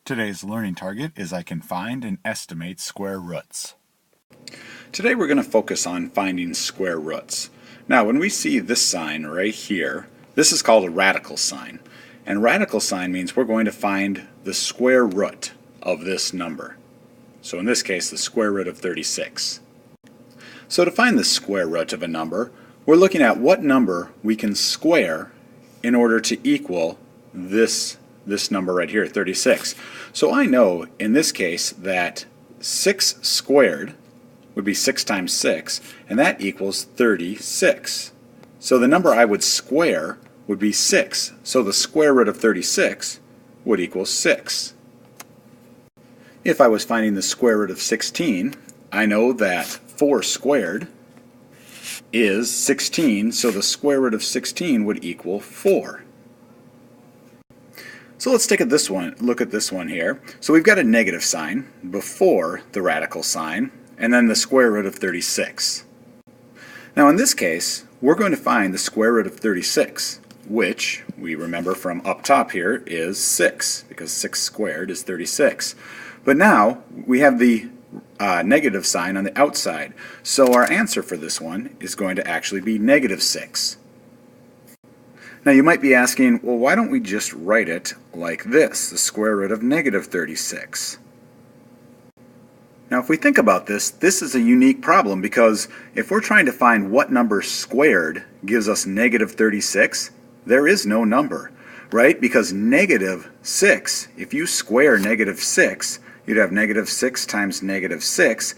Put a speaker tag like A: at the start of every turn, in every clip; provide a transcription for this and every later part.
A: Today's learning target is I can find and estimate square roots.
B: Today we're going to focus on finding square roots. Now when we see this sign right here, this is called a radical sign. And radical sign means we're going to find the square root of this number. So in this case, the square root of 36. So to find the square root of a number, we're looking at what number we can square in order to equal this number right here, 36. So I know in this case that 6 squared would be 6 times 6, and that equals 36. So the number I would square would be 6. So the square root of 36 would equal 6. If I was finding the square root of 16, I know that 4 squared is 16, so the square root of 16 would equal 4. So let's take look at this one here. So we've got a negative sign before the radical sign, and then the square root of 36. Now in this case, we're going to find the square root of 36, which we remember from up top here is 6, because 6 squared is 36. But now we have the negative sign on the outside, so our answer for this one is going to actually be negative 6. Now you might be asking, well, why don't we just write it like this, the square root of negative 36? Now if we think about this, this is a unique problem because if we're trying to find what number squared gives us negative 36, there is no number, right? Because negative 6, if you square negative 6, you'd have negative 6 times negative 6,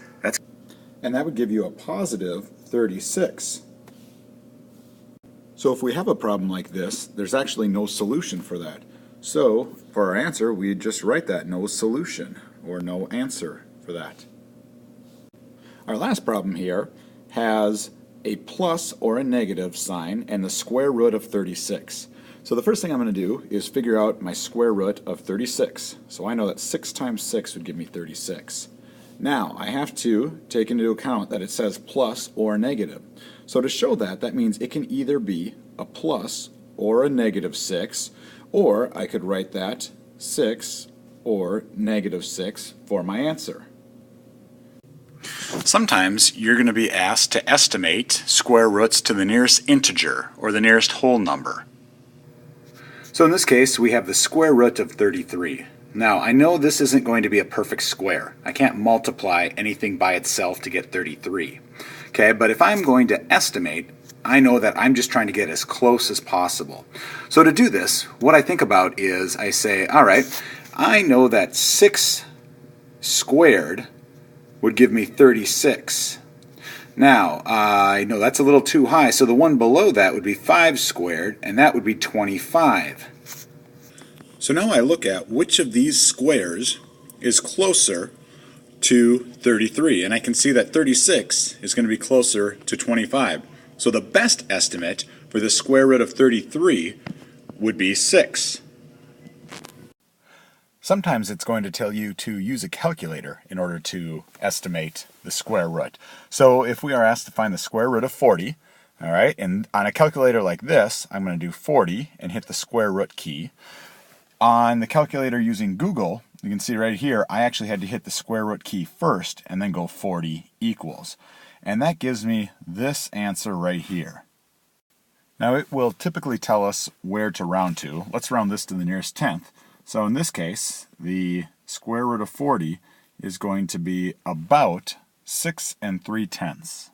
B: and that would give you a positive 36. So if we have a problem like this, there's actually no solution for that. So for our answer, we just write that no solution, or no answer for that. Our last problem here has a plus or a negative sign and the square root of 36. So the first thing I'm going to do is figure out my square root of 36. So I know that 6 times 6 would give me 36. Now I have to take into account that it says plus or negative. So to show that, that means it can either be a plus or a negative 6, or I could write that 6 or negative 6 for my answer.
A: Sometimes you're going to be asked to estimate square roots to the nearest integer or the nearest whole number.
B: So in this case, we have the square root of 33. Now, I know this isn't going to be a perfect square. I can't multiply anything by itself to get 33. Okay, but if I'm going to estimate, I know that I'm just trying to get as close as possible. So to do this, what I think about is I say, all right, I know that 6 squared would give me 36. Now, I know that's a little too high, so the one below that would be 5 squared, and that would be 25. So now I look at which of these squares is closer to 33, and I can see that 36 is going to be closer to 25. So the best estimate for the square root of 33 would be 6.
A: Sometimes it's going to tell you to use a calculator in order to estimate the square root. So if we are asked to find the square root of 40, all right, and on a calculator like this, I'm going to do 40 and hit the square root key. On the calculator using Google, you can see right here, I actually had to hit the square root key first and then go 40 equals. And that gives me this answer right here. Now it will typically tell us where to round to. Let's round this to the nearest tenth. So in this case, the square root of 40 is going to be about 6 3/10.